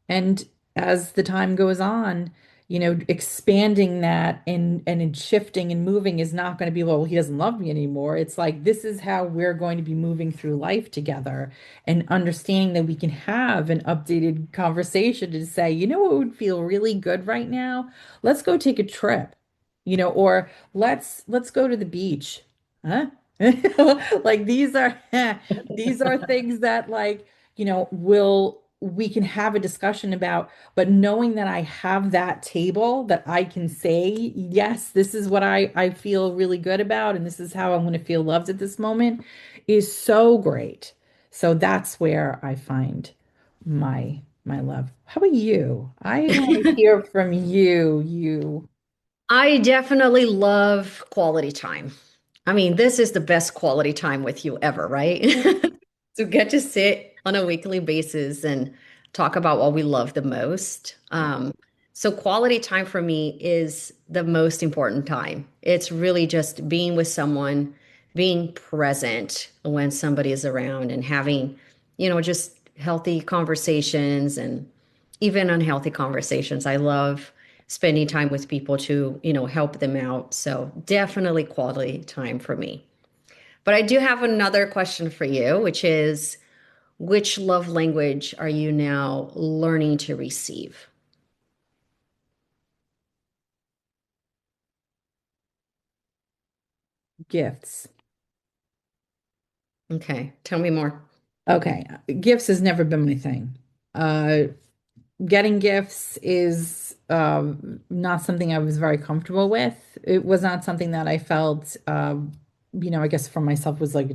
And as the time goes on, expanding that and in shifting and moving is not going to be, well, he doesn't love me anymore. It's like, this is how we're going to be moving through life together, and understanding that we can have an updated conversation to say, what would feel really good right now? Let's go take a trip, or let's go to the beach. Huh? Like these are things that like will we can have a discussion about, but knowing that I have that table that I can say, yes, this is what I feel really good about, and this is how I'm going to feel loved at this moment is so great. So that's where I find my love. How about you? I want to hear from you. I definitely love quality time. I mean, this is the best quality time with you ever, right? To get to sit on a weekly basis and talk about what we love the most. So, quality time for me is the most important time. It's really just being with someone, being present when somebody is around, and having, just healthy conversations and even unhealthy conversations. I love spending time with people to, help them out. So definitely quality time for me. But I do have another question for you, which is which love language are you now learning to receive? Gifts. Okay, tell me more. Okay, gifts has never been my thing. Uh, Getting gifts is not something I was very comfortable with. It was not something that I felt, I guess for myself was like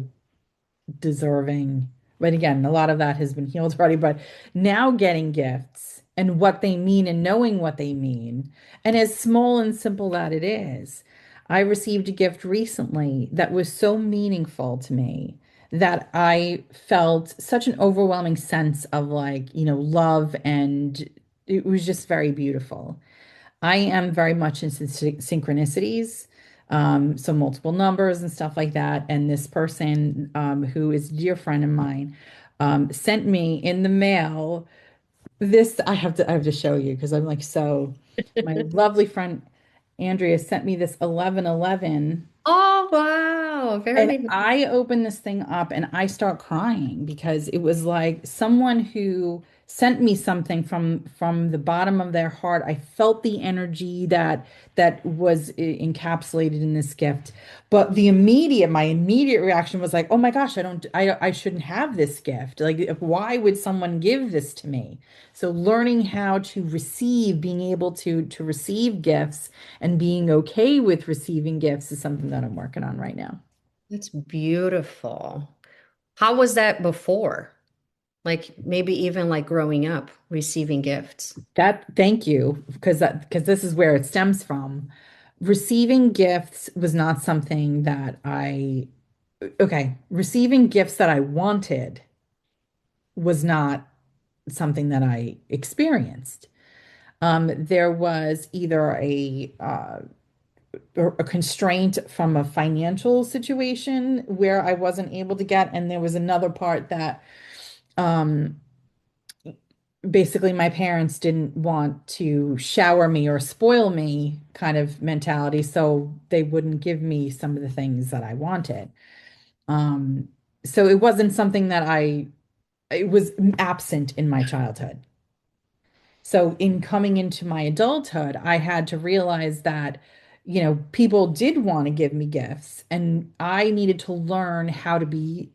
deserving. But again, a lot of that has been healed already. But now getting gifts and what they mean and knowing what they mean, and as small and simple that it is, I received a gift recently that was so meaningful to me that I felt such an overwhelming sense of like, love, and it was just very beautiful. I am very much into synchronicities, so multiple numbers and stuff like that. And this person, who is a dear friend of mine, sent me in the mail this. I have to show you because I'm like so. My lovely friend Andrea sent me this 1111. Oh, wow. And Very nice. I open this thing up and I start crying because it was like someone who sent me something from the bottom of their heart. I felt the energy that was encapsulated in this gift. But my immediate reaction was like, "Oh my gosh, I shouldn't have this gift. Like, why would someone give this to me?" So learning how to receive, being able to receive gifts and being okay with receiving gifts is something that I'm working on right now. That's beautiful. How was that before? Like maybe even like growing up, receiving gifts. Thank you, because this is where it stems from. Receiving gifts was not something that receiving gifts that I wanted was not something that I experienced. There was either a constraint from a financial situation where I wasn't able to get, and there was another part that um, basically my parents didn't want to shower me or spoil me kind of mentality, so they wouldn't give me some of the things that I wanted. Um, so it wasn't something that it was absent in my childhood. So in coming into my adulthood, I had to realize that, people did want to give me gifts, and I needed to learn how to be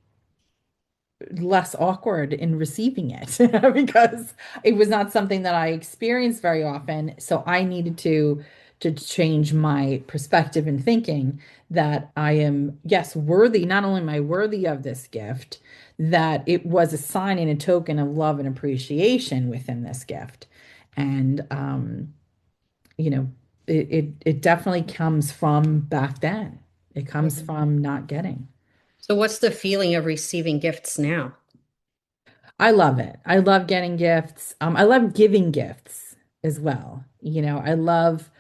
less awkward in receiving it because it was not something that I experienced very often. So I needed to change my perspective and thinking that I am, yes, worthy. Not only am I worthy of this gift, that it was a sign and a token of love and appreciation within this gift. And you know, it definitely comes from back then. It comes Mhm. from not getting. So what's the feeling of receiving gifts now? I love it. I love getting gifts. I love giving gifts as well. I love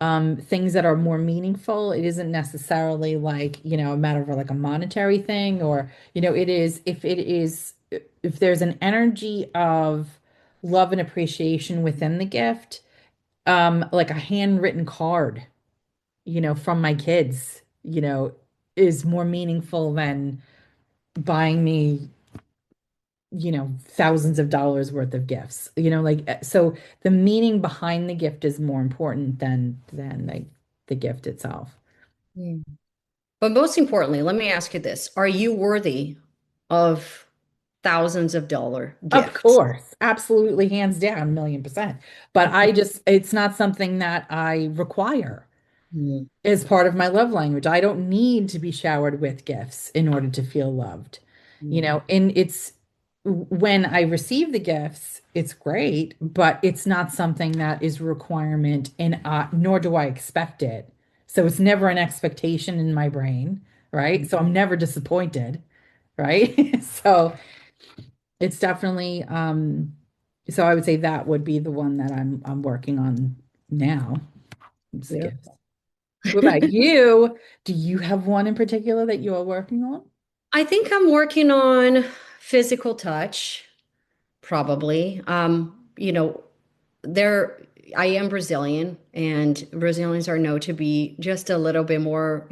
things that are more meaningful. It isn't necessarily like, a matter of like a monetary thing or, if there's an energy of love and appreciation within the gift, like a handwritten card, from my kids, is more meaningful than buying me thousands of dollars worth of gifts. So the meaning behind the gift is more important than the gift itself. Mm. But most importantly, let me ask you this. Are you worthy of thousands of dollar Of gifts? course, absolutely, hands down, 1,000,000%. But it's not something that I require Mm. is part of my love language. I don't need to be showered with gifts in order to feel loved. Mm. And it's when I receive the gifts, it's great, but it's not something that is a requirement and nor do I expect it. So it's never an expectation in my brain, right? So I'm never disappointed, right? So it's definitely so I would say that would be the one that I'm working on now. It's the gifts. Beautiful. What about you? Do you have one in particular that you are working on? I think I'm working on physical touch, probably. There, I am Brazilian, and Brazilians are known to be just a little bit more,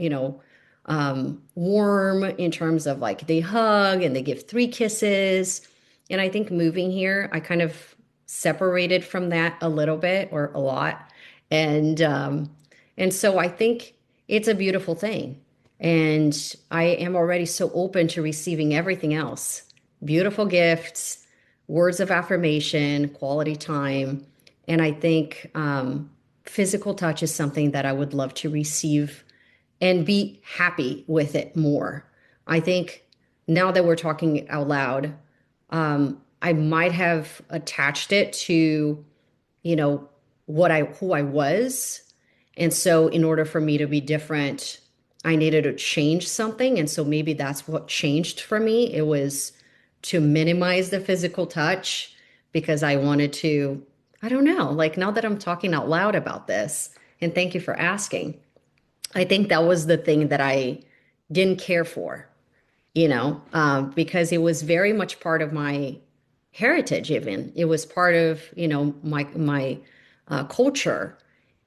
warm in terms of like they hug and they give three kisses. And I think moving here, I kind of separated from that a little bit or a lot. And so I think it's a beautiful thing. And I am already so open to receiving everything else. Beautiful gifts, words of affirmation, quality time. And I think physical touch is something that I would love to receive and be happy with it more. I think now that we're talking out loud, I might have attached it to, you know, who I was. And so in order for me to be different, I needed to change something. And so maybe that's what changed for me. It was to minimize the physical touch because I wanted to, I don't know, like now that I'm talking out loud about this, and thank you for asking, I think that was the thing that I didn't care for, because it was very much part of my heritage. Even it was part of my culture,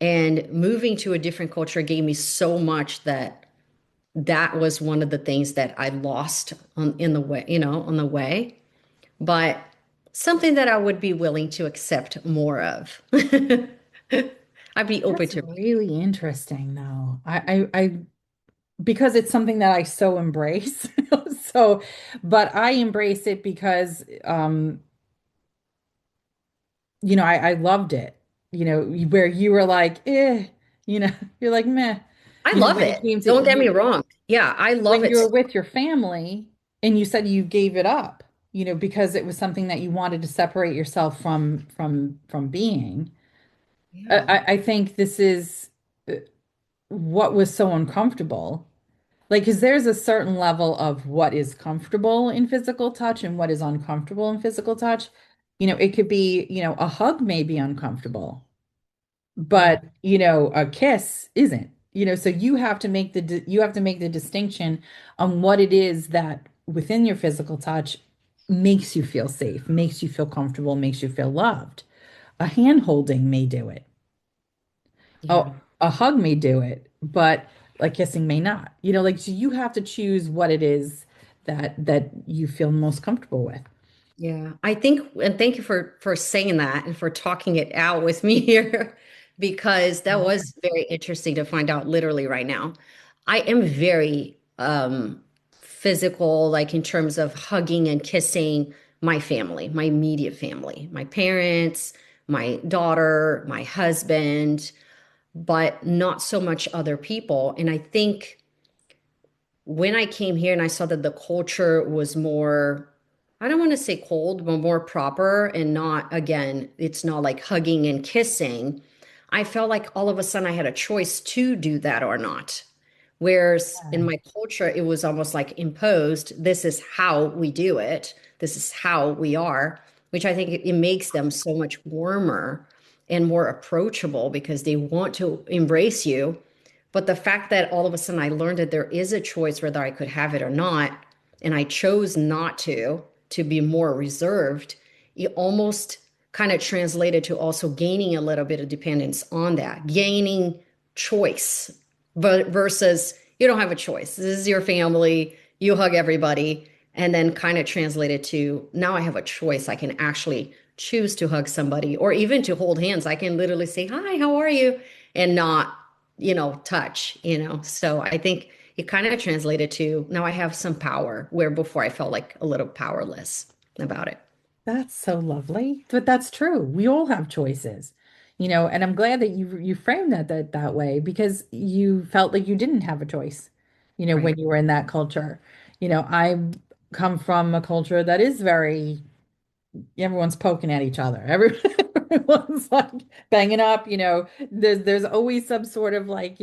and moving to a different culture gave me so much that that was one of the things that I lost on the way. But something that I would be willing to accept more of. I'd be open That's to. really interesting, though. Because it's something that I so embrace. So, but I embrace it because, I loved it. Where you were like, you're like, meh. I love When it it. came to Don't get me you, wrong. Yeah, I love when it. you were with your family, and you said you gave it up, because it was something that you wanted to separate yourself from being. Yeah, I think this is what was so uncomfortable. Like, because there's a certain level of what is comfortable in physical touch and what is uncomfortable in physical touch. It could be, a hug may be uncomfortable, yeah, but, a kiss isn't. So you have to make the distinction on what it is that within your physical touch makes you feel safe, makes you feel comfortable, makes you feel loved. A hand holding may do it. yeah. Oh, a hug may do it, but like kissing may not. Like so you have to choose what it is that you feel most comfortable with. Yeah, I think, and thank you for saying that and for talking it out with me here, because that was very interesting to find out literally right now. I am very physical, like in terms of hugging and kissing my family, my immediate family, my parents, my daughter, my husband, but not so much other people. And I think when I came here and I saw that the culture was more, I don't want to say cold, but more proper and not, again, it's not like hugging and kissing. I felt like all of a sudden I had a choice to do that or not. Whereas in my culture, it was almost like imposed. This is how we do it. This is how we are, which I think it makes them so much warmer and more approachable because they want to embrace you, but the fact that all of a sudden I learned that there is a choice whether I could have it or not, and I chose not to be more reserved, it almost kind of translated to also gaining a little bit of dependence on that, gaining choice, but versus you don't have a choice. This is your family, you hug everybody, and then kind of translated to now I have a choice. I can actually choose to hug somebody or even to hold hands. I can literally say, "Hi, how are you?" and not touch, So I think it kind of translated to now I have some power where before I felt like a little powerless about it. That's so lovely. But that's true. We all have choices. And I'm glad that you framed that way because you felt like you didn't have a choice, Right. when you were in that culture. I come from a culture that is very everyone's poking at each other. Everyone's like banging up, there's always some sort of like,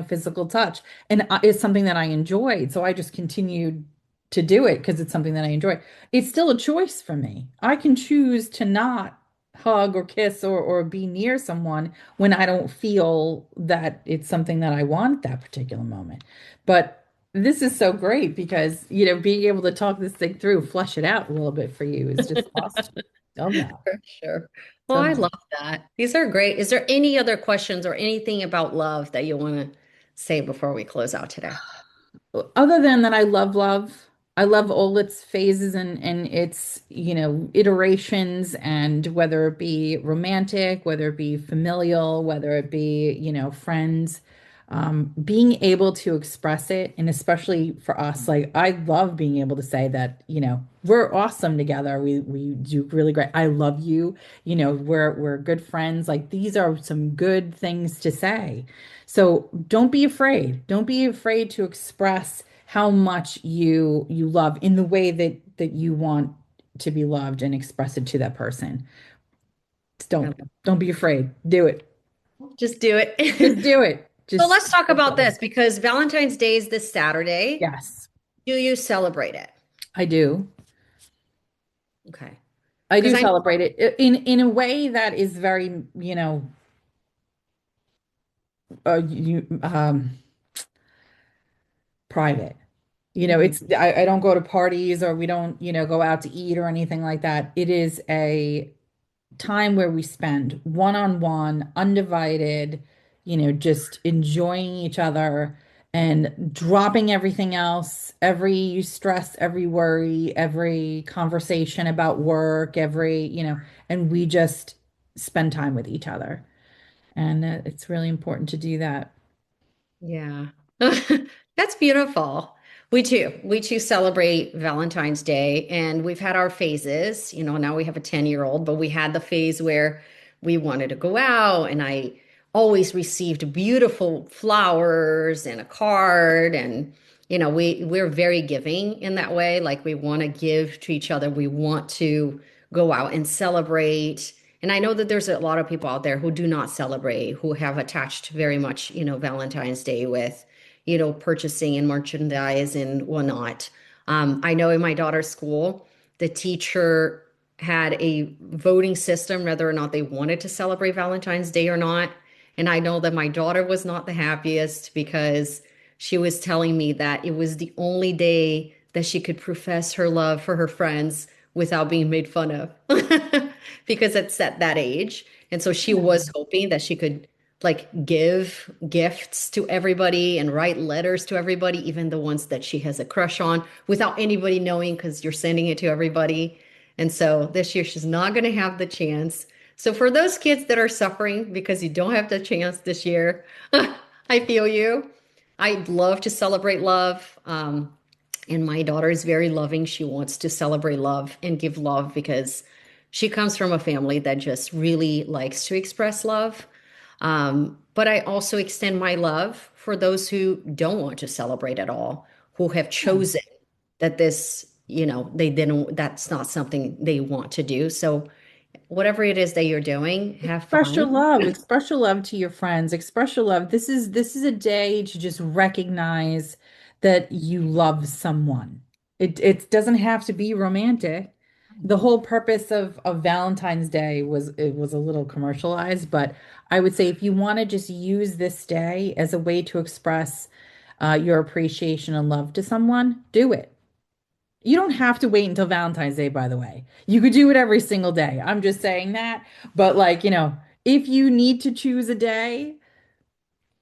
physical touch. And it's something that I enjoyed. So I just continued to do it because it's something that I enjoy. It's still a choice for me. I can choose to not hug or kiss or be near someone when I don't feel that it's something that I want at that particular moment. But this is so great because, being able to talk this thing through, flush it out a little bit for you is just awesome. Love that. For sure. Well, So I much. love that. These are great. Is there any other questions or anything about love that you want to say before we close out today? Other than that, I love love. I love all its phases and its, iterations, and whether it be romantic, whether it be familial, whether it be, friends, being able to express it, and especially for us, like I love being able to say that, we're awesome together. We do really great. I love you. We're good friends. Like these are some good things to say. So don't be afraid. Don't be afraid to express how much you love in the way that you want to be loved and express it to that person. Just I don't be afraid. Do it. Just do it. Just do it. So Just let's talk go about for it. this because Valentine's Day is this Saturday. Yes, Do you celebrate it? I do. Okay. I Because do I know, celebrate it in a way that is very, private. Mhm. I don't go to parties or we don't, go out to eat or anything like that. It is a time where we spend one-on-one, undivided, just enjoying each other and dropping everything else, every stress, every worry, every conversation about work, and we just spend time with each other. And it's really important to do that. Yeah. That's beautiful. We too. We too celebrate Valentine's Day, and we've had our phases. Now we have a 10-year-old, but we had the phase where we wanted to go out, and I always received beautiful flowers and a card. And we're very giving in that way. Like, we want to give to each other. We want to go out and celebrate. And I know that there's a lot of people out there who do not celebrate, who have attached very much, Valentine's Day with, purchasing and merchandise and whatnot. I know in my daughter's school, the teacher had a voting system whether or not they wanted to celebrate Valentine's Day or not. And I know that my daughter was not the happiest because she was telling me that it was the only day that she could profess her love for her friends without being made fun of because it's at that age. And so she was hoping that she could like give gifts to everybody and write letters to everybody, even the ones that she has a crush on, without anybody knowing because you're sending it to everybody. And so this year she's not going to have the chance. So for those kids that are suffering because you don't have the chance this year, I feel you. I'd love to celebrate love. And my daughter is very loving. She wants to celebrate love and give love because she comes from a family that just really likes to express love. But I also extend my love for those who don't want to celebrate at all, who have Yeah. chosen that they didn't, that's not something they want to do. So whatever it is that you're doing, have Express your fun. love. Express your love to your friends. Express your love. This is a day to just recognize that you love someone. It doesn't have to be romantic. The whole purpose of Valentine's Day was it was a little commercialized, but I would say if you want to just use this day as a way to express your appreciation and love to someone, do it. You don't have to wait until Valentine's Day, by the way. You could do it every single day. I'm just saying that. But if you need to choose a day,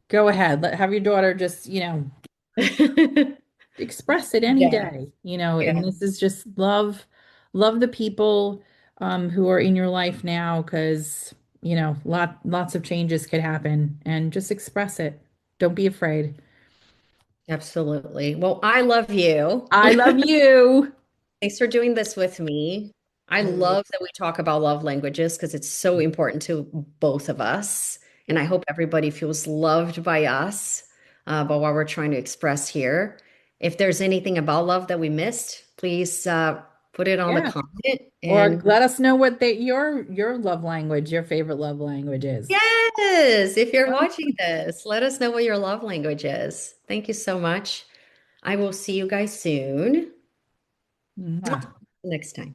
go ahead. Have your daughter just, express it any Yeah, day, yeah, and this is just love the people who are in your life now because, lots of changes could happen and just express it. Don't be afraid. absolutely. Well, I love you. I love you. Thanks for doing this with me. I love that we talk about love languages because it's so important to both of us. And I hope everybody feels loved by us, by what we're trying to express here. If there's anything about love that we missed, please put it on the Yeah. comment. Or And let us know what your love language, your favorite love language is. yes, if you're watching this, let us know what your love language is. Thank you so much. I will see you guys soon. Mwah. Next time.